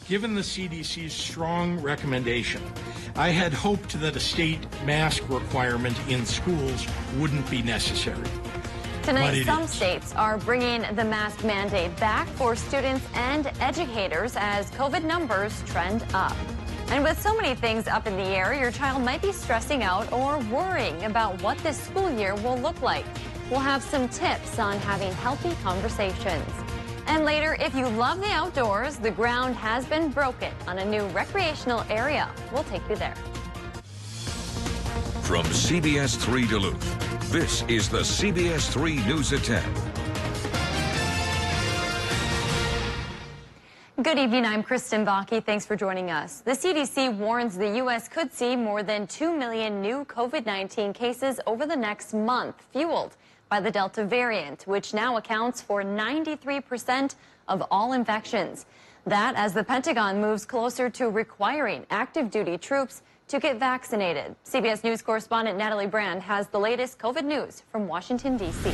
Given the CDC's strong recommendation, I had hoped that a state mask requirement in schools wouldn't be necessary. Tonight, some states are bringing the mask mandate back for students and educators as COVID numbers trend up. And with so many things up in the air, your child might be stressing out or worrying about what this school year will look like. We'll have some tips on having healthy conversations. And later, if you love the outdoors, the ground has been broken on a new recreational area. We'll take you there. From CBS3 Duluth, this is the CBS3 News at 10. Good evening, I'm Kristen Bakke. Thanks for joining us. The CDC warns the U.S. could see more than 2 million new COVID-19 cases over the next month, fueled by the Delta variant, which now accounts for 93% of all infections. That as the Pentagon moves closer to requiring active duty troops to get vaccinated. CBS News correspondent Natalie Brand has the latest COVID news from Washington, D.C.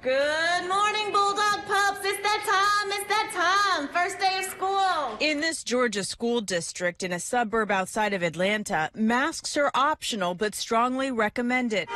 Good morning, Bulldog Pups. It's that time. First day of school. In this Georgia school district in a suburb outside of Atlanta, masks are optional but strongly recommended.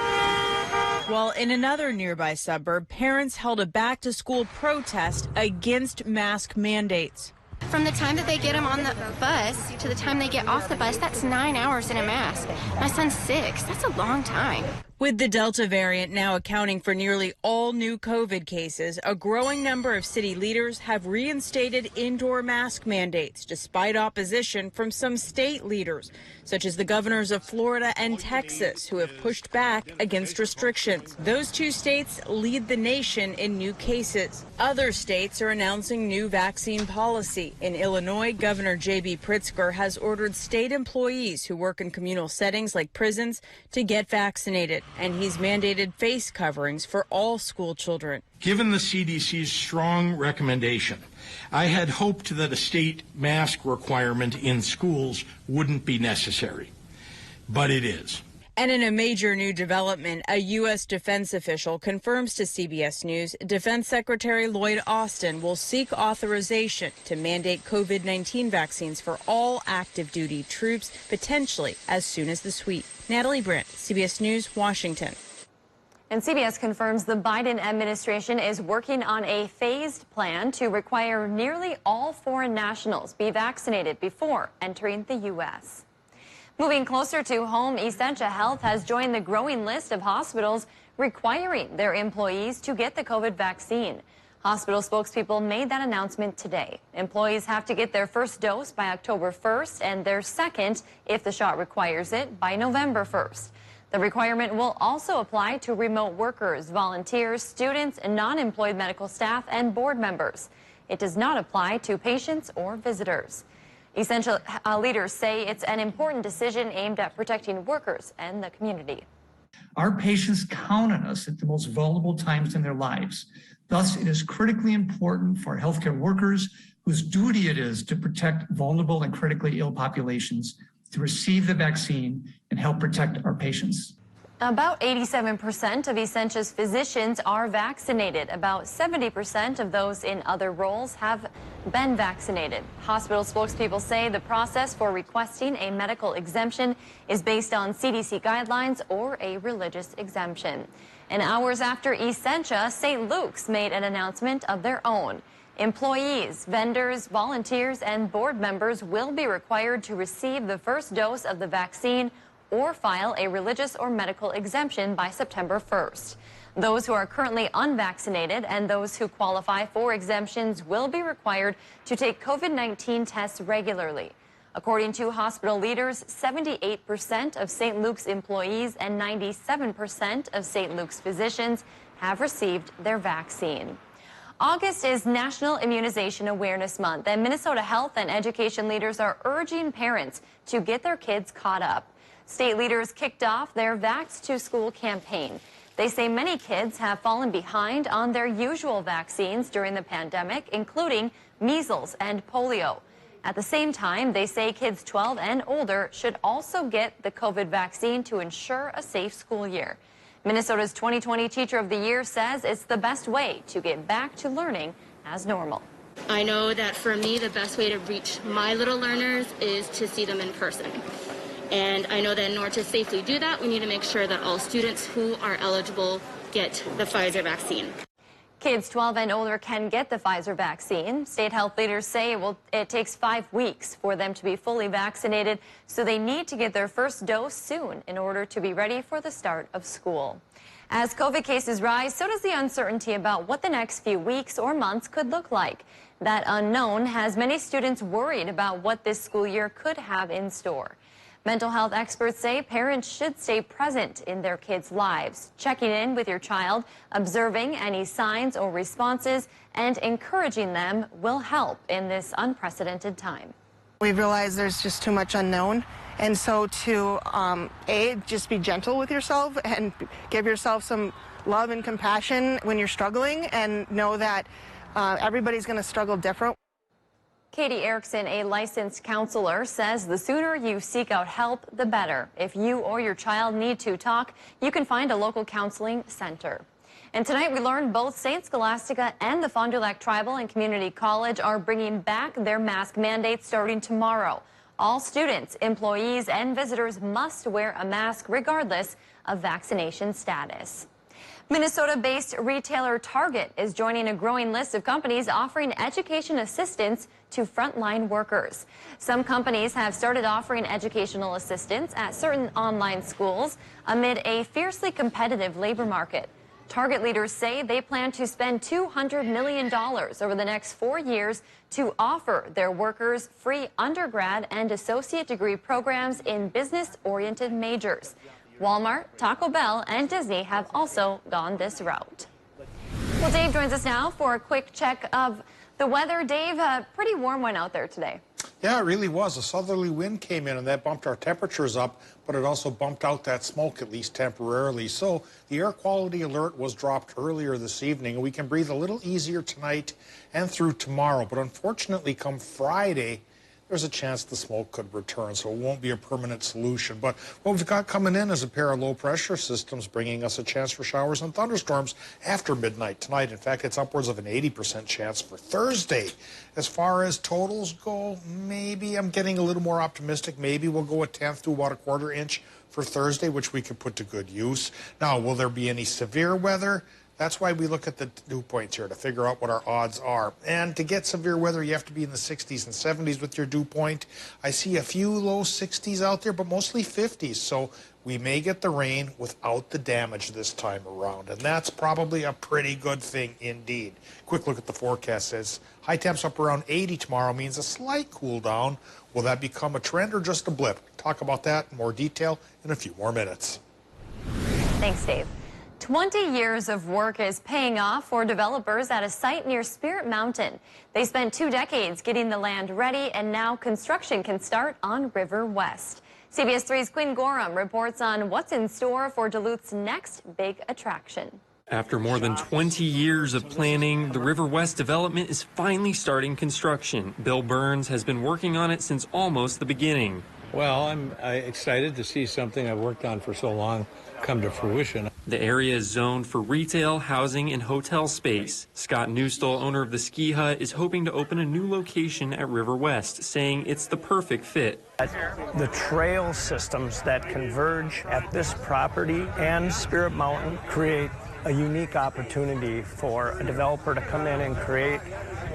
While in another nearby suburb, parents held a back-to-school protest against mask mandates. From the time that they get them on the bus to the time they get off the bus, that's 9 hours in a mask. My son's 6. That's a long time. With the Delta variant now accounting for nearly all new COVID cases, a growing number of city leaders have reinstated indoor mask mandates, despite opposition from some state leaders, such as the governors of Florida and Texas, who have pushed back against restrictions. Those two states lead the nation in new cases. Other states are announcing new vaccine policy. In Illinois, Governor J.B. Pritzker has ordered state employees who work in communal settings like prisons to get vaccinated. And he's mandated face coverings for all school children. Given the CDC's strong recommendation, I had hoped that a state mask requirement in schools wouldn't be necessary, but it is. And in a major new development, a U.S. defense official confirms to CBS News Defense Secretary Lloyd Austin will seek authorization to mandate COVID-19 vaccines for all active duty troops, potentially as soon as this week. Natalie Brandt, CBS News, Washington. And CBS confirms the Biden administration is working on a phased plan to require nearly all foreign nationals be vaccinated before entering the U.S. Moving closer to home, Essentia Health has joined the growing list of hospitals requiring their employees to get the COVID vaccine. Hospital spokespeople made that announcement today. Employees have to get their first dose by October 1st and their second, if the shot requires it, by November 1st. The requirement will also apply to remote workers, volunteers, students, non-employed medical staff, and board members. It does not apply to patients or visitors. Essential leaders say it's an important decision aimed at protecting workers and the community. Our patients count on us at the most vulnerable times in their lives. Thus, it is critically important for healthcare workers whose duty it is to protect vulnerable and critically ill populations to receive the vaccine and help protect our patients. About 87% of Essentia's physicians are vaccinated. About 70% of those in other roles have been vaccinated. Hospital spokespeople say the process for requesting a medical exemption is based on CDC guidelines or a religious exemption. And hours after Essentia, St. Luke's made an announcement of their own. Employees, vendors, volunteers, and board members will be required to receive the first dose of the vaccine or file a religious or medical exemption by September 1st. Those who are currently unvaccinated and those who qualify for exemptions will be required to take COVID-19 tests regularly. According to hospital leaders, 78% of St. Luke's employees and 97% of St. Luke's physicians have received their vaccine. August is National Immunization Awareness Month, and Minnesota health and education leaders are urging parents to get their kids caught up. State leaders kicked off their Vax to School campaign. They say many kids have fallen behind on their usual vaccines during the pandemic, including measles and polio. At the same time, they say kids 12 and older should also get the COVID vaccine to ensure a safe school year. Minnesota's 2020 Teacher of the Year says it's the best way to get back to learning as normal. I know that for me, the best way to reach my little learners is to see them in person. And I know that in order to safely do that, we need to make sure that all students who are eligible get the Pfizer vaccine. Kids 12 and older can get the Pfizer vaccine. State health leaders say it takes 5 weeks for them to be fully vaccinated, so they need to get their first dose soon in order to be ready for the start of school. As COVID cases rise, so does the uncertainty about what the next few weeks or months could look like. That unknown has many students worried about what this school year could have in store. Mental health experts say parents should stay present in their kids' lives, checking in with your child, observing any signs or responses, and encouraging them will help in this unprecedented time. We realize there's just too much unknown. And so to, just be gentle with yourself and give yourself some love and compassion when you're struggling, and know that everybody's going to struggle different. Katie Erickson, a licensed counselor, says the sooner you seek out help, the better. If you or your child need to talk, you can find a local counseling center. And tonight we learned both St. Scholastica and the Fond du Lac Tribal and Community College are bringing back their mask mandates starting tomorrow. All students, employees, and visitors must wear a mask regardless of vaccination status. Minnesota-based retailer Target is joining a growing list of companies offering education assistance to frontline workers. Some companies have started offering educational assistance at certain online schools amid a fiercely competitive labor market. Target leaders say they plan to spend $200 million over the next 4 years to offer their workers free undergrad and associate degree programs in business-oriented majors. Walmart, Taco Bell, and Disney have also gone this route. Well, Dave joins us now for a quick check of the weather. Dave, a pretty warm one out there today. Yeah, it really was. A southerly wind came in, and that bumped our temperatures up, but it also bumped out that smoke, at least temporarily. So the air quality alert was dropped earlier this evening. We can breathe a little easier tonight and through tomorrow. But unfortunately, come Friday, there's a chance the smoke could return, so it won't be a permanent solution. But what we've got coming in is a pair of low-pressure systems bringing us a chance for showers and thunderstorms after midnight tonight. In fact, it's upwards of an 80% chance for Thursday. As far as totals go, maybe I'm getting a little more optimistic. Maybe we'll go a tenth to about a quarter inch for Thursday, which we could put to good use. Now, will there be any severe weather? That's why we look at the dew points here to figure out what our odds are. And to get severe weather, you have to be in the 60s and 70s with your dew point. I see a few low 60s out there, but mostly 50s. So we may get the rain without the damage this time around. And that's probably a pretty good thing indeed. Quick look at the forecast says high temps up around 80 tomorrow means a slight cool down. Will that become a trend or just a blip? Talk about that in more detail in a few more minutes. Thanks, Dave. 20 years of work is paying off for developers at a site near Spirit Mountain. They spent 2 decades getting the land ready, and now construction can start on River West. CBS 3's Quinn Gorham reports on what's in store for Duluth's next big attraction. After more than 20 years of planning, the River West development is finally starting construction. Bill Burns has been working on it since almost the beginning. Well, I'm excited to see something I've worked on for so long come to fruition. The area is zoned for retail, housing, and hotel space. Scott Newstall, owner of the ski hut, is hoping to open a new location at River West, saying it's the perfect fit. The trail systems that converge at this property and Spirit Mountain create a unique opportunity for a developer to come in and create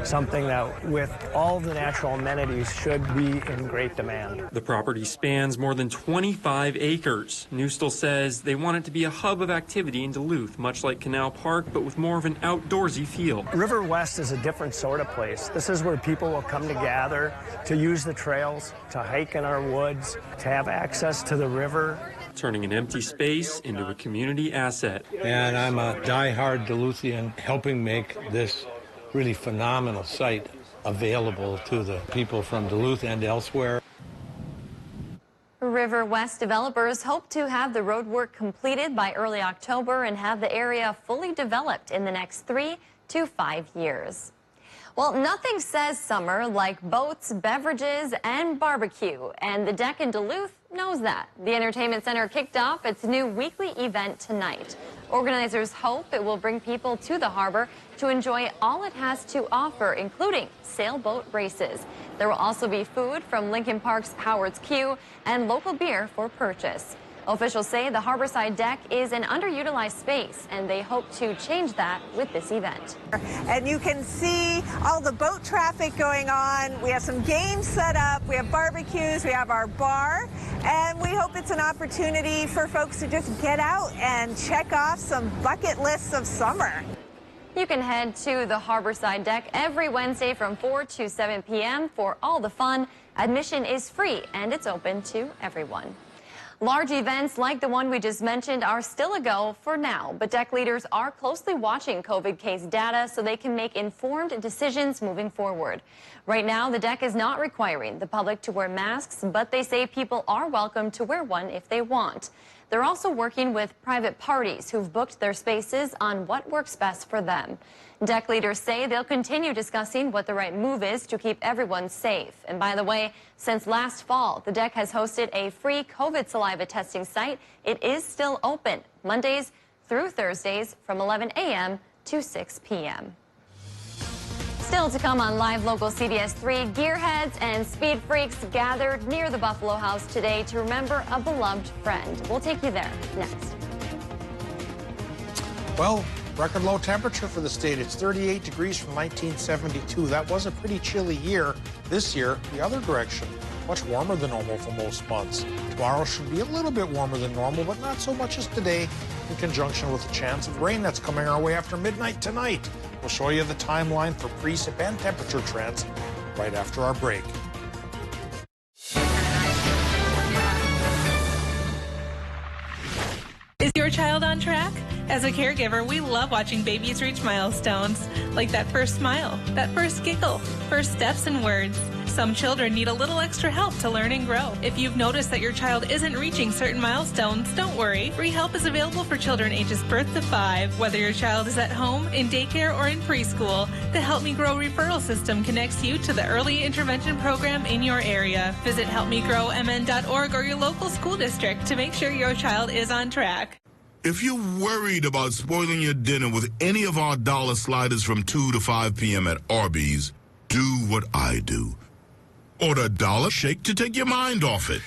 something that, with all the natural amenities, should be in great demand. The property spans more than 25 acres. Newstall says they want it to be a hub of activity in Duluth, much like Canal Park, but with more of an outdoorsy feel. River West is a different sort of place. This is where people will come to gather, to use the trails, to hike in our woods, to have access to the river. Turning an empty space into a community asset. And I'm a die-hard Duluthian, helping make this really phenomenal site available to the people from Duluth and elsewhere. River West developers hope to have the road work completed by early October and have the area fully developed in the next 3 to 5 years. Well, nothing says summer like boats, beverages, and barbecue, and the Deck in Duluth knows that. The entertainment center kicked off its new weekly event tonight. Organizers hope it will bring people to the harbor to enjoy all it has to offer, including sailboat races. There will also be food from Lincoln Park's Howard's Q and local beer for purchase. Officials say the Harborside Deck is an underutilized space, and they hope to change that with this event. And you can see all the boat traffic going on. We have some games set up. We have barbecues. We have our bar. And we hope it's an opportunity for folks to just get out and check off some bucket lists of summer. You can head to the Harborside Deck every Wednesday from 4 to 7 p.m. for all the fun. Admission is free, and it's open to everyone. Large events like the one we just mentioned are still a go for now, but Deck leaders are closely watching COVID case data so they can make informed decisions moving forward. Right now, the Deck is not requiring the public to wear masks, but they say people are welcome to wear one if they want. They're also working with private parties who've booked their spaces on what works best for them. Deck leaders say they'll continue discussing what the right move is to keep everyone safe. And by the way, since last fall, the Deck has hosted a free COVID saliva testing site. It is still open Mondays through Thursdays from 11 a.m. to 6 p.m. Still to come on Live Local CBS3, gearheads and speed freaks gathered near the Buffalo House today to remember a beloved friend. We'll take you there next. Well, record low temperature for the state. It's 38 degrees from 1972. That was a pretty chilly year. This year, the other direction, much warmer than normal for most months. Tomorrow should be a little bit warmer than normal, but not so much as today, in conjunction with the chance of rain that's coming our way after midnight tonight. We'll show you the timeline for precip and temperature trends right after our break. Is your child on track? As a caregiver, we love watching babies reach milestones, like that first smile, that first giggle, first steps and words. Some children need a little extra help to learn and grow. If you've noticed that your child isn't reaching certain milestones, don't worry. Free help is available for children ages birth to 5. Whether your child is at home, in daycare, or in preschool, the Help Me Grow referral system connects you to the early intervention program in your area. Visit helpmegrowmn.org or your local school district to make sure your child is on track. If you're worried about spoiling your dinner with any of our dollar sliders from 2 to 5 p.m. at Arby's, do what I do. Order a dollar shake to take your mind off it.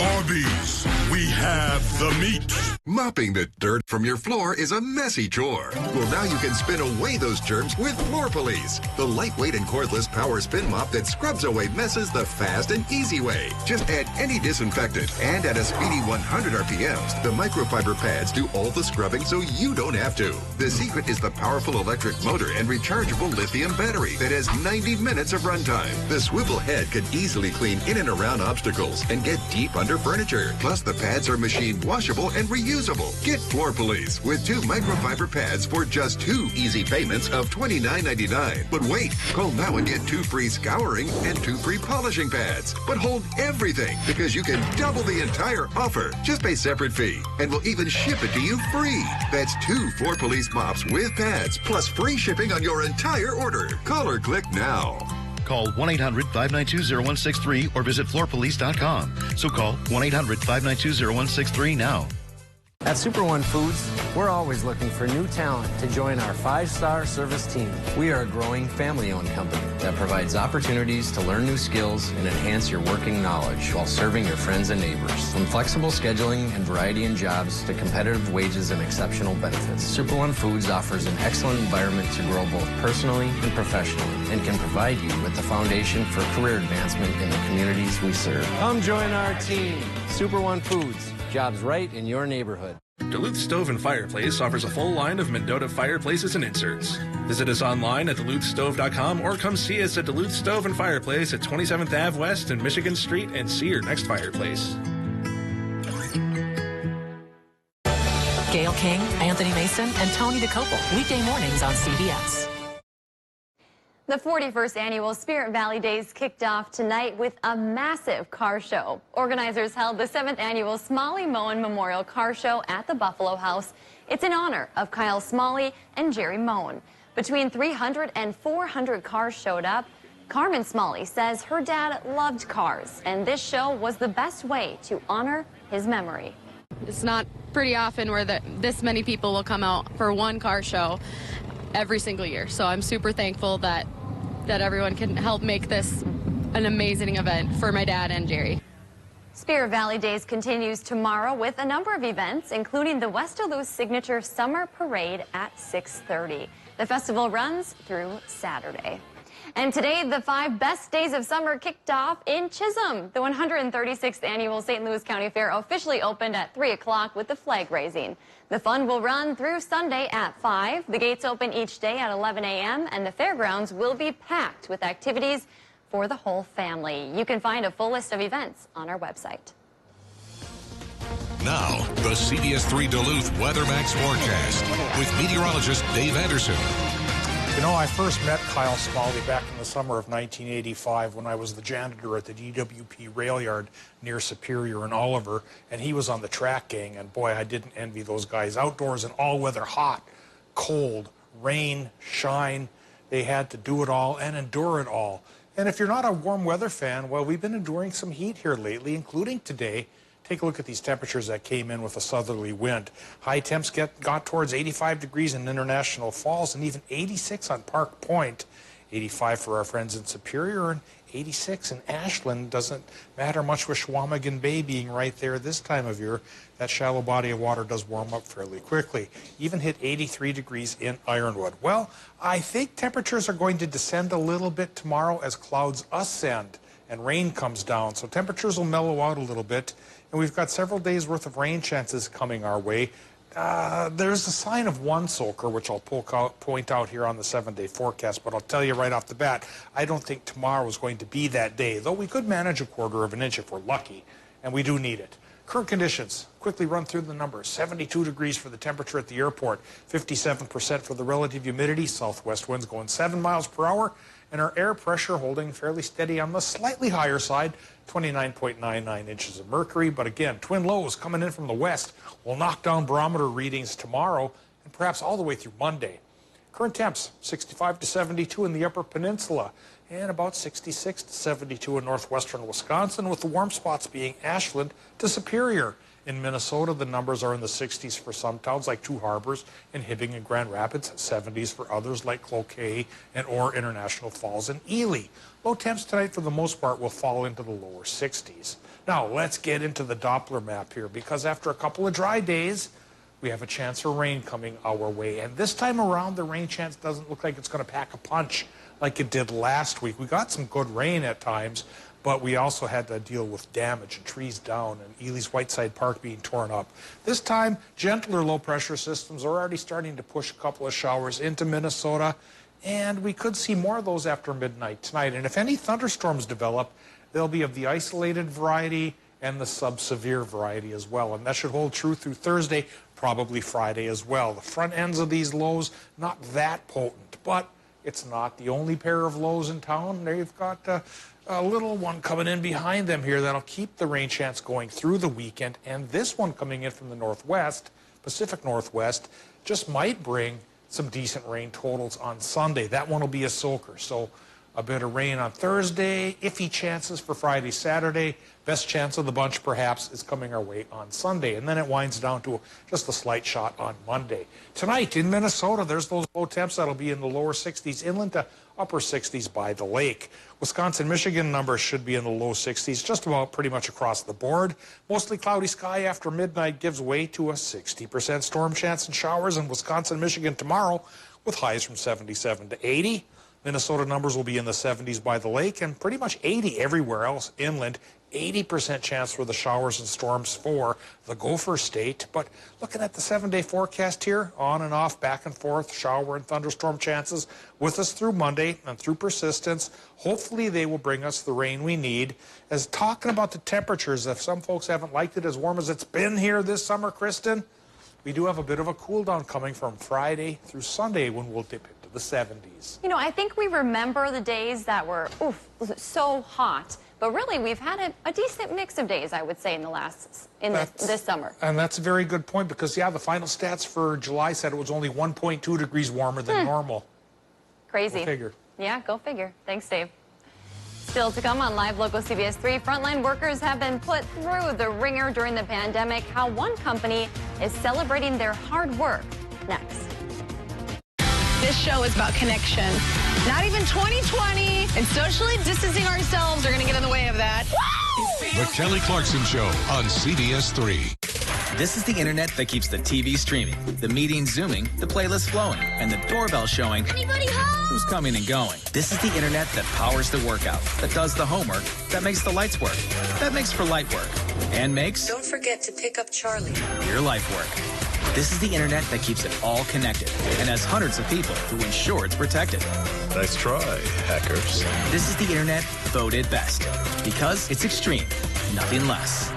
Arby's, we have the meat. Mopping the dirt from your floor is a messy chore. Well, now you can spin away those germs with Floor Police, the lightweight and cordless power spin mop that scrubs away messes the fast and easy way. Just add any disinfectant, and at a speedy 100 RPMs, the microfiber pads do all the scrubbing so you don't have to. The secret is the powerful electric motor and rechargeable lithium battery that has 90 minutes of runtime. The swivel head can easily clean in and around obstacles and get deep under furniture. Plus, the pads are machine washable and reusable. Get Floor Police with 2 microfiber pads for just 2 easy payments of $29.99. But wait, call now and get 2 free scouring and 2 free polishing pads. But hold everything, because you can double the entire offer. Just pay separate fee, and we'll even ship it to you free. That's 2 Floor Police mops with pads, plus free shipping on your entire order. Call or click now. Call 1-800-592-0163 or visit floorpolice.com. So call 1-800-592-0163 now. At Super One Foods, we're always looking for new talent to join our 5-star service team. We are a growing family-owned company that provides opportunities to learn new skills and enhance your working knowledge while serving your friends and neighbors. From flexible scheduling and variety in jobs to competitive wages and exceptional benefits, Super One Foods offers an excellent environment to grow both personally and professionally and can provide you with the foundation for career advancement in the communities we serve. Come join our team, Super One Foods. Jobs right in your neighborhood. Duluth Stove and Fireplace offers a full line of Mendota fireplaces and inserts. Visit us online at duluthstove.com or come see us at Duluth Stove and Fireplace at 27th Ave West and Michigan Street and see your next fireplace. Gail King, Anthony Mason, and Tony DeCopel, weekday mornings on CBS. The 41st annual Spirit Valley Days kicked off tonight with a massive car show. Organizers held the 7th annual Smalley Moen Memorial Car Show at the Buffalo House. It's in honor of Kyle Smalley and Jerry Moen. Between 300 and 400 cars showed up. Carmen Smalley says her dad loved cars, and this show was the best way to honor his memory. It's not pretty often where this many people will come out for one car show every single year. So I'm super thankful that everyone can help make this an amazing event for my dad and Jerry. Spirit Valley Days continues tomorrow with a number of events, including the West Duluth Signature Summer Parade at 6:30. The festival runs through Saturday. And today, the 5 best days of summer kicked off in Chisholm. The 136th annual St. Louis County Fair officially opened at 3 o'clock with the flag raising. The fun will run through Sunday at 5. The gates open each day at 11 a.m. and the fairgrounds will be packed with activities for the whole family. You can find a full list of events on our website. Now, the CBS3 Duluth WeatherMax forecast with meteorologist Dave Anderson. You know, I first met Kyle Smalley back in the summer of 1985 when I was the janitor at the DWP rail yard near Superior and Oliver, and he was on the track gang, and boy, I didn't envy those guys. Outdoors in all weather, hot, cold, rain, shine, they had to do it all and endure it all. And if you're not a warm weather fan, well, we've been enduring some heat here lately, including today. Take a look at these temperatures that came in with a southerly wind. High temps got towards 85 degrees in International Falls and even 86 on Park Point. 85 for our friends in Superior and 86 in Ashland. Doesn't matter much with Chequamegon Bay being right there this time of year. That shallow body of water does warm up fairly quickly. Even hit 83 degrees in Ironwood. Well, I think temperatures are going to descend a little bit tomorrow as clouds ascend and rain comes down. So temperatures will mellow out a little bit. And we've got several days worth of rain chances coming our way. There's a sign of one soaker, which I'll point out here on the 7-day forecast, but I'll tell you right off the bat, I don't think tomorrow is going to be that day, though we could manage a 1/4 of an inch if we're lucky, and we do need it. Current conditions, quickly run through the numbers. 72 degrees for the temperature at the airport, 57% for the relative humidity, southwest winds going 7 miles per hour, and our air pressure holding fairly steady on the slightly higher side, 29.99 inches of mercury. But again, twin lows coming in from the west will knock down barometer readings tomorrow and perhaps all the way through Monday. Current temps, 65 to 72 in the Upper Peninsula and about 66 to 72 in northwestern Wisconsin, with the warm spots being Ashland to Superior. In Minnesota, the numbers are in the 60s for some towns like Two Harbors and Hibbing and Grand Rapids, 70s for others like Cloquet and or International Falls and Ely. Low temps tonight for the most part will fall into the lower 60s. Now let's get into the Doppler map here, because after a couple of dry days, we have a chance for rain coming our way. And this time around, the rain chance doesn't look like it's going to pack a punch like it did last week. We got some good rain at times, but we also had to deal with damage and trees down and Ely's Whiteside Park being torn up. This time, gentler low-pressure systems are already starting to push a couple of showers into Minnesota, and we could see more of those after midnight tonight. And if any thunderstorms develop, they'll be of the isolated variety and the sub-severe variety as well. And that should hold true through Thursday, probably Friday as well. The front ends of these lows, not that potent, but it's not the only pair of lows in town. They've got a little one coming in behind them here that'll keep the rain chance going through the weekend. And this one coming in from the northwest, Pacific Northwest, just might bring some decent rain totals on Sunday. That one will be a soaker. So a bit of rain on Thursday, iffy chances for Friday, Saturday. Best chance of the bunch, perhaps, is coming our way on Sunday. And then it winds down to just a slight shot on Monday. Tonight in Minnesota, there's those low temps that'll be in the lower 60s, inland to upper 60s by the lake. Wisconsin, Michigan numbers should be in the low 60s, just about pretty much across the board. Mostly cloudy sky after midnight gives way to a 60% storm chance and showers in Wisconsin, Michigan tomorrow, with highs from 77 to 80. Minnesota numbers will be in the 70s by the lake and pretty much 80 everywhere else inland. 80% chance for the showers and storms for the Gopher State. But looking at the 7-day forecast here, on and off, back and forth, shower and thunderstorm chances with us through Monday and through persistence. Hopefully they will bring us the rain we need. As talking about the temperatures, if some folks haven't liked it as warm as it's been here this summer, Kristen, we do have a bit of a cool down coming from Friday through Sunday when we'll dip into the 70s. You know, I think we remember the days that were so hot. But really, we've had a decent mix of days, I would say, this summer. And that's a very good point because, yeah, the final stats for July said it was only 1.2 degrees warmer than normal. Crazy. Go figure. Yeah, go figure. Thanks, Dave. Still to come on Live Local CBS 3, frontline workers have been put through the ringer during the pandemic. How one company is celebrating their hard work. Next. This show is about connection. Not even 2020 and socially distancing ourselves are going to get in the way of that. The Kelly Clarkson Show on CBS 3. This is the internet that keeps the TV streaming, the meetings zooming, the playlist flowing, and the doorbell showing Anybody home? who's coming and going. This is the internet that powers the workout, that does the homework, that makes the lights work, that makes for light work, and makes... Don't forget to pick up Charlie. ...your life work. This is the internet that keeps it all connected and has hundreds of people who ensure it's protected. Nice try, hackers. This is the internet voted best because it's extreme, nothing less.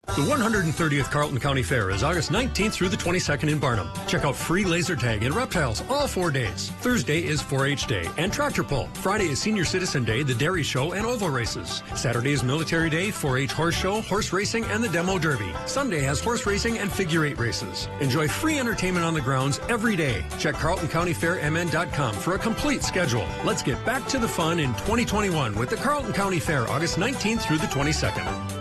The 130th Carlton County Fair is August 19th through the 22nd in Barnum. Check out free laser tag and reptiles all 4 days. Thursday is 4-H Day and tractor pull. Friday is Senior Citizen Day, the dairy show, and oval races. Saturday is Military Day, 4-H horse show, horse racing, and the demo derby. Sunday has horse racing and figure 8 races. Enjoy free entertainment on the grounds every day. Check CarltonCountyFairMN.com for a complete schedule. Let's get back to the fun in 2021 with the Carlton County Fair, August 19th through the 22nd.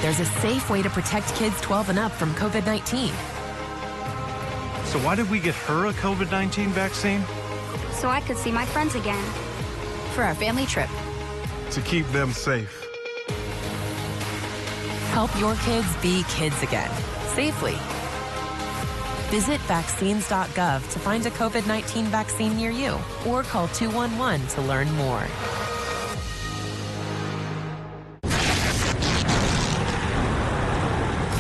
There's a safe way to protect kids 12 and up from COVID-19. So why did we get her a COVID-19 vaccine? So I could see my friends again. For our family trip. To keep them safe. Help your kids be kids again, safely. Visit vaccines.gov to find a COVID-19 vaccine near you or call 211 to learn more.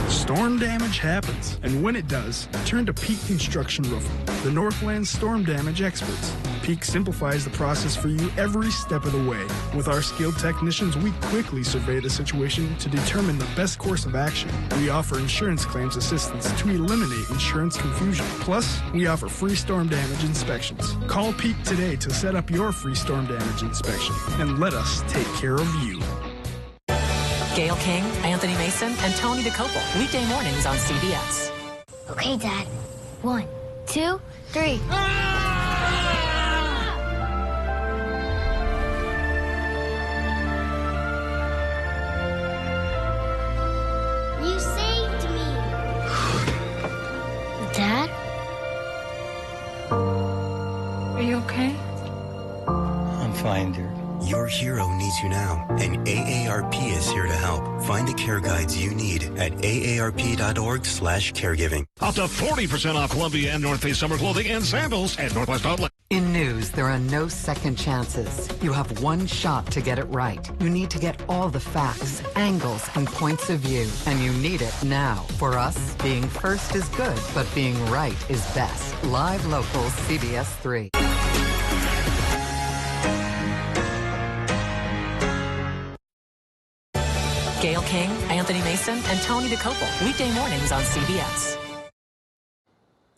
Storm damage happens, and when it does, turn to Peak Construction Roofing, the Northland's storm damage experts. Peak simplifies the process for you every step of the way. With our skilled technicians, we quickly survey the situation to determine the best course of action. We offer insurance claims assistance to eliminate insurance confusion. Plus, we offer free storm damage inspections. Call Peak today to set up your free storm damage inspection, and let us take care of you. Gail King, Anthony Mason, and Tony DeCopel. Weekday mornings on CBS. Okay, Dad. 1, 2, 3. You saved me. Dad? Are you okay? I'm fine, dear. Your hero needs you now, and AARP is here to help. Find the care guides you need at aarp.org/caregiving. Up to 40% off Columbia and North Face summer clothing and sandals at Northwest Outlet. In news, there are no second chances. You have one shot to get it right. You need to get all the facts, angles, and points of view, and you need it now. For us, being first is good, but being right is best. Live Local CBS 3. Gail King, Anthony Mason, and Tony DeCopel. Weekday mornings on CBS.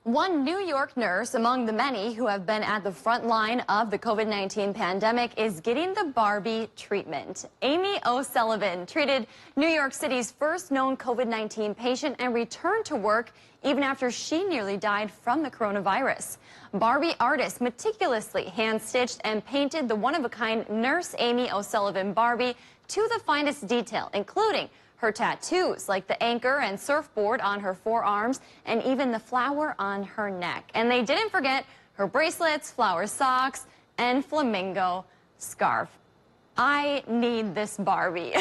One New York nurse among the many who have been at the front line of the COVID-19 pandemic is getting the Barbie treatment. Amy O'Sullivan treated New York City's first known COVID-19 patient and returned to work even after she nearly died from the coronavirus. Barbie artists meticulously hand-stitched and painted the one-of-a-kind Nurse Amy O'Sullivan Barbie to the finest detail, including her tattoos like the anchor and surfboard on her forearms and even the flower on her neck. And they didn't forget her bracelets, flower socks, and flamingo scarf. I need this Barbie.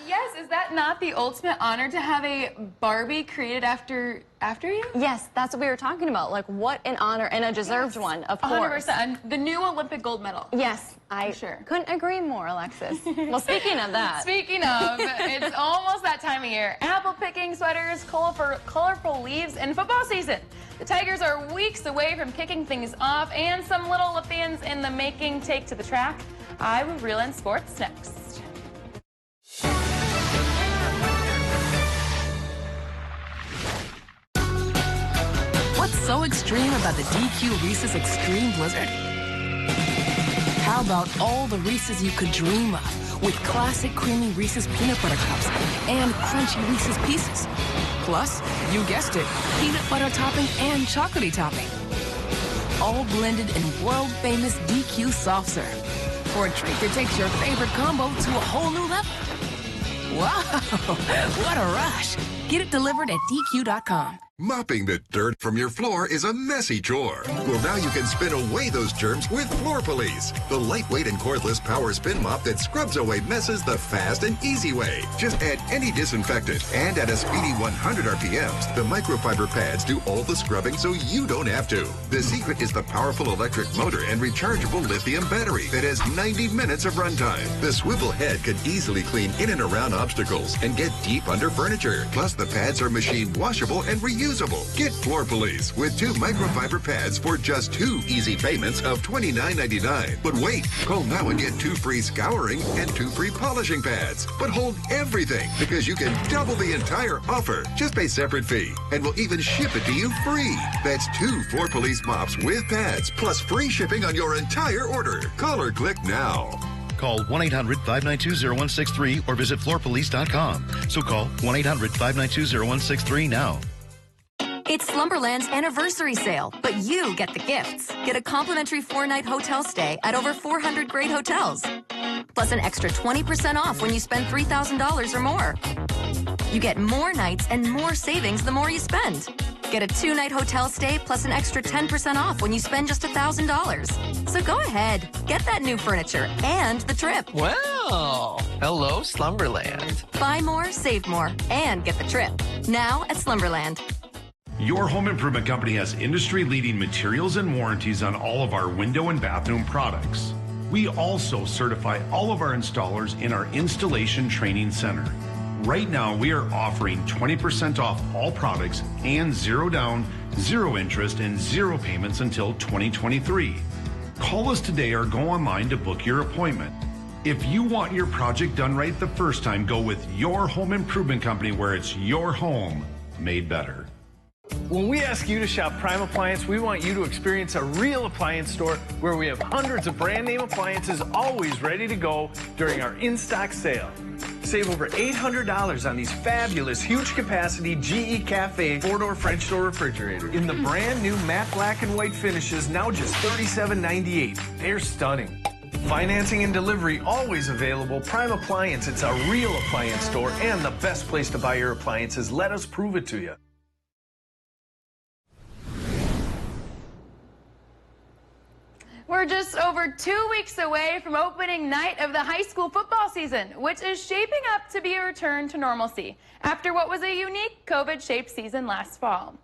Yes, is that not the ultimate honor to have a Barbie created after you? Yes, that's what we were talking about. Like, what an honor, and a deserved one, of course. 100%. The new Olympic gold medal. Yes, I couldn't agree more, Alexis. Well, speaking of that. Speaking of, it's almost that time of year. Apple picking, sweaters, colorful leaves, and football season. The Tigers are weeks away from kicking things off, and some little Olympians in the making take to the track. I will reel in sports next. What's so extreme about the DQ Reese's Extreme Blizzard? How about all the Reese's you could dream of with classic creamy Reese's peanut butter cups and crunchy Reese's Pieces? Plus, you guessed it, peanut butter topping and chocolatey topping. All blended in world-famous DQ soft serve for a treat that takes your favorite combo to a whole new level. Wow, what a rush. Get it delivered at DQ.com. Mopping the dirt from your floor is a messy chore. Well, now you can spin away those germs with Floor Police, the lightweight and cordless power spin mop that scrubs away messes the fast and easy way. Just add any disinfectant, and at a speedy 100 RPMs, the microfiber pads do all the scrubbing so you don't have to. The secret is the powerful electric motor and rechargeable lithium battery that has 90 minutes of runtime. The swivel head could easily clean in and around obstacles and get deep under furniture. Plus, the pads are machine washable and reusable. Get Floor Police with 2 microfiber pads for just 2 easy payments of $29.99. But wait, call now and get 2 free scouring and 2 free polishing pads. But hold everything, because you can double the entire offer. Just pay separate fee, and we'll even ship it to you free. That's 2 Floor Police mops with pads, plus free shipping on your entire order. Call or click now. Call 1-800-592-0163 or visit floorpolice.com. So call 1-800-592-0163 now. It's Slumberland's anniversary sale, but you get the gifts. Get a complimentary 4-night hotel stay at over 400 great hotels. Plus an extra 20% off when you spend $3,000 or more. You get more nights and more savings the more you spend. Get a 2-night hotel stay plus an extra 10% off when you spend just $1,000. So go ahead, get that new furniture and the trip. Well, hello, Slumberland. Buy more, save more, and get the trip. Now at Slumberland. Your home improvement company has industry-leading materials and warranties on all of our window and bathroom products. We also certify all of our installers in our installation training center. Right now, we are offering 20% off all products and 0 down, 0 interest, and 0 payments until 2023. Call us today or go online to book your appointment. If you want your project done right the first time, go with your home improvement company, where it's your home made better. When we ask you to shop Prime Appliance, we want you to experience a real appliance store where we have hundreds of brand name appliances always ready to go during our in-stock sale. Save over $800 on these fabulous huge capacity GE Cafe 4-door French door refrigerator in the brand new matte black and white finishes, now just $37.98. They're stunning. Financing and delivery always available. Prime Appliance, it's a real appliance store and the best place to buy your appliances. Let us prove it to you. We're just over 2 weeks away from opening night of the high school football season, which is shaping up to be a return to normalcy after what was a unique COVID-shaped season last fall.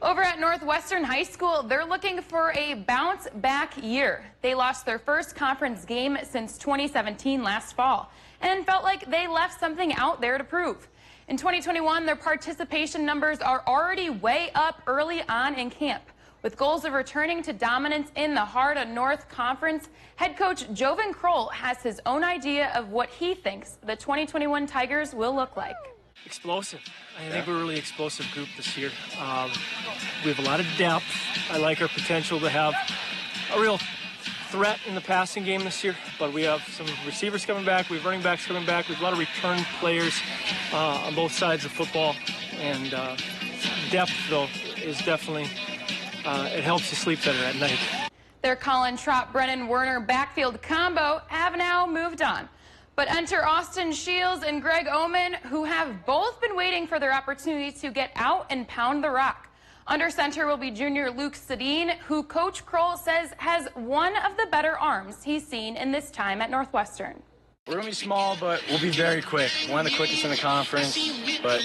Over at Northwestern High School, they're looking for a bounce-back year. They lost their first conference game since 2017 last fall and felt like they left something out there to prove. In 2021, their participation numbers are already way up early on in camp. With goals of returning to dominance in the Harda North Conference, head coach Jovan Kroll has his own idea of what he thinks the 2021 Tigers will look like. Explosive. I think we're a really explosive group this year. We have a lot of depth. I like our potential to have a real threat in the passing game this year, but we have some receivers coming back, we have running backs coming back, we have a lot of return players on both sides of football, and depth, though, is definitely it helps you sleep better at night. Their Colin Trott, Brennan Werner backfield combo have now moved on. But enter Austin Shields and Greg Oman, who have both been waiting for their opportunity to get out and pound the rock. Under center will be junior Luke Sedin, who Coach Kroll says has one of the better arms he's seen in this time at Northwestern. We're going to be small, but we'll be very quick. One of the quickest in the conference, but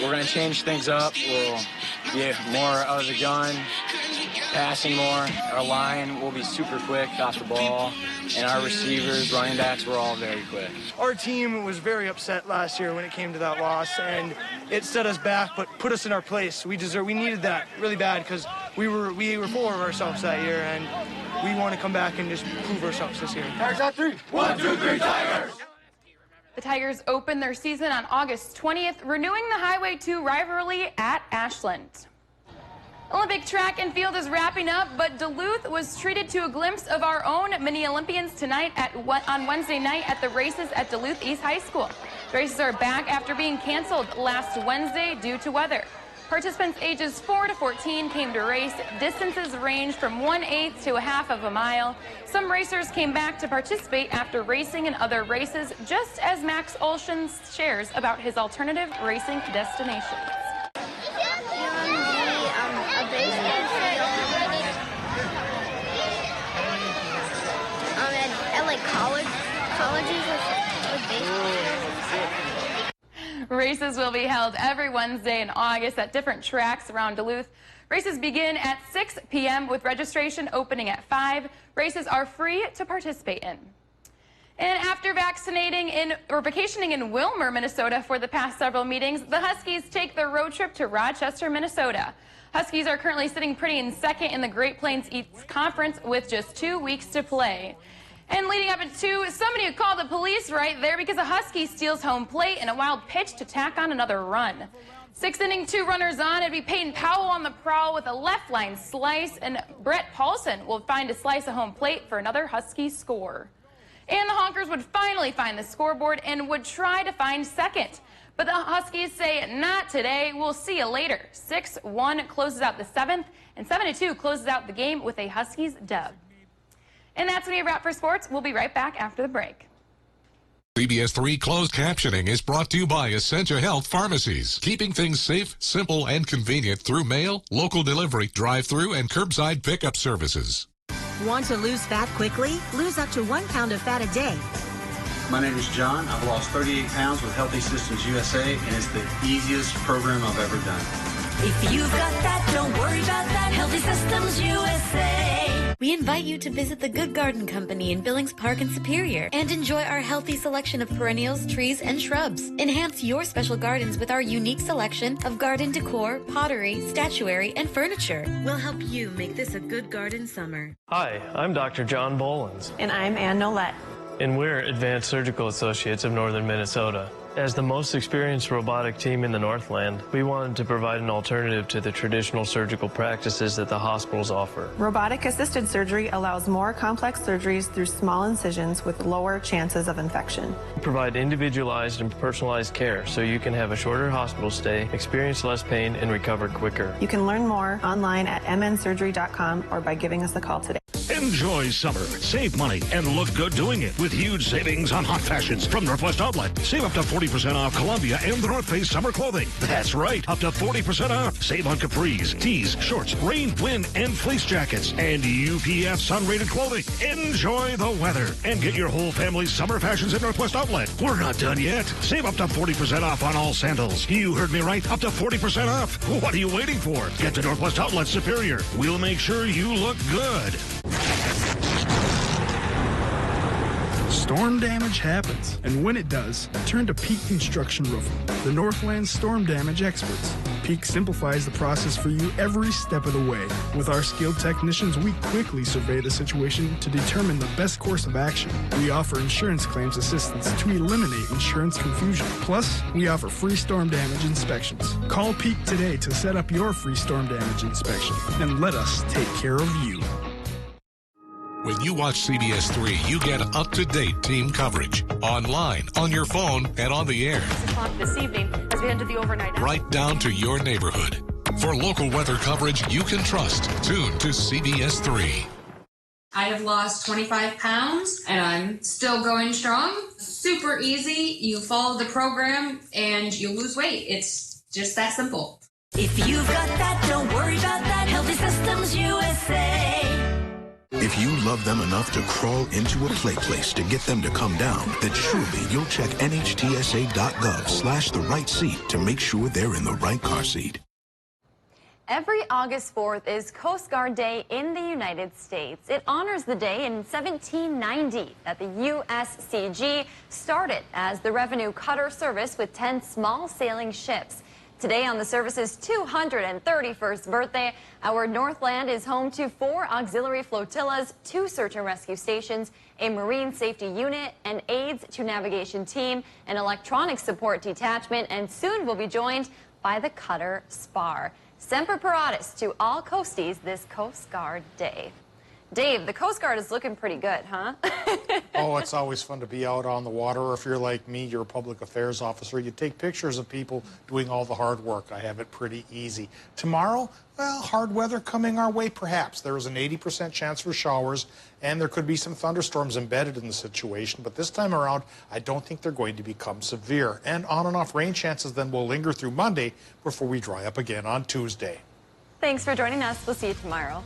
we're going to change things up. We'll get more out of the gun, passing more. Our line will be super quick off the ball, and our receivers, running backs, we're all very quick. Our team was very upset last year when it came to that loss, and it set us back, but put us in our place. We needed that really bad because we were full of ourselves that year, and we want to come back and just prove ourselves this year. Tigers on 3. 1, 2, 3, Tigers! The Tigers open their season on August 20th, renewing the Highway 2 rivalry at Ashland. Olympic track and field is wrapping up, but Duluth was treated to a glimpse of our own mini Olympians tonight on Wednesday night at the races at Duluth East High School. The races are back after being canceled last Wednesday due to weather. Participants ages 4 to 14 came to race. Distances ranged from 1/8 to a half of a mile. Some racers came back to participate after racing in other races, just as Max Olsson shares about his alternative racing destinations. At like colleges with baseball. Races will be held every Wednesday in August at different tracks around Duluth. Races begin at 6 p.m. with registration opening at 5. Races are free to participate in. And after vacationing in Wilmer, Minnesota for the past several meetings, the Huskies take their road trip to Rochester, Minnesota. Huskies are currently sitting pretty in second in the Great Plains East Conference with just 2 weeks to play. And leading up to somebody who called the police right there because a Husky steals home plate in a wild pitch to tack on another run. 6th inning, 2 runners on. It'd be Peyton Powell on the prowl with a left line slice, and Brett Paulson will find a slice of home plate for another Husky score. And the Honkers would finally find the scoreboard and would try to find second. But the Huskies say, not today, we'll see you later. 6-1 closes out the 7th, and 7-2 closes out the game with a Huskies dub. And that's when we wrap for sports. We'll be right back after the break. CBS3 closed captioning is brought to you by Essentia Health Pharmacies, keeping things safe, simple, and convenient through mail, local delivery, drive-through, and curbside pickup services. Want to lose fat quickly? Lose up to 1 pound of fat a day. My name is John. I've lost 38 pounds with Healthy Systems USA, and it's the easiest program I've ever done. If you've got that, don't worry about that. Healthy Systems USA. We invite you to visit the Good Garden Company in Billings Park in Superior and enjoy our healthy selection of perennials, trees, and shrubs. Enhance your special gardens with our unique selection of garden decor, pottery, statuary, and furniture. We'll help you make this a good garden summer. Hi, I'm Dr. John Bolins. And I'm Ann Nolette. And we're Advanced Surgical Associates of Northern Minnesota. As the most experienced robotic team in the Northland, we wanted to provide an alternative to the traditional surgical practices that the hospitals offer. Robotic-assisted surgery allows more complex surgeries through small incisions with lower chances of infection. We provide individualized and personalized care so you can have a shorter hospital stay, experience less pain, and recover quicker. You can learn more online at mnsurgery.com or by giving us a call today. Enjoy summer, save money, and look good doing it with huge savings on hot fashions from Northwest Outlet. Save up to 40% off Columbia and the North Face summer clothing. That's right, up to 40% off. Save on capris, tees, shorts, rain, wind, and fleece jackets, and UPF sun-rated clothing. Enjoy the weather and get your whole family's summer fashions at Northwest Outlet. We're not done yet. Save up to 40% off on all sandals. You heard me right, up to 40% off. What are you waiting for? Get to Northwest Outlet Superior. We'll make sure you look good. Storm damage happens, and when it does, turn to Peak Construction Roofing, the Northland storm damage experts. Peak simplifies the process for you every step of the way. With our skilled technicians, we quickly survey the situation to determine the best course of action. We offer insurance claims assistance to eliminate insurance confusion. Plus, we offer free storm damage inspections. Call Peak today to set up your free storm damage inspection, and let us take care of you. When you watch CBS3, you get up-to-date team coverage. Online, on your phone, and on the air. 6 o'clock this evening as we enter the overnight hours. Right down to your neighborhood. For local weather coverage you can trust, tune to CBS3. I have lost 25 pounds, and I'm still going strong. Super easy. You follow the program, and you lose weight. It's just that simple. If you've got that, don't worry about that. Healthy Systems USA. If you love them enough to crawl into a play place to get them to come down, then surely you'll check nhtsa.gov/the right seat to make sure they're in the right car seat. Every August 4th is Coast Guard Day in the United States. It honors the day in 1790 that the USCG started as the revenue cutter service with 10 small sailing ships. Today, on the service's 231st birthday, our Northland is home to 4 auxiliary flotillas, 2 search and rescue stations, a marine safety unit, an aids to navigation team, an electronic support detachment, and soon we'll be joined by the cutter Spar. Semper Paratus to all Coasties this Coast Guard Day. Dave, the Coast Guard is looking pretty good, huh? Oh, it's always fun to be out on the water. Or if you're like me, you're a public affairs officer, you take pictures of people doing all the hard work. I have it pretty easy. Tomorrow, well, hard weather coming our way, perhaps. There is an 80% chance for showers, and there could be some thunderstorms embedded in the situation. But this time around, I don't think they're going to become severe. And on and off rain chances then will linger through Monday before we dry up again on Tuesday. Thanks for joining us. We'll see you tomorrow.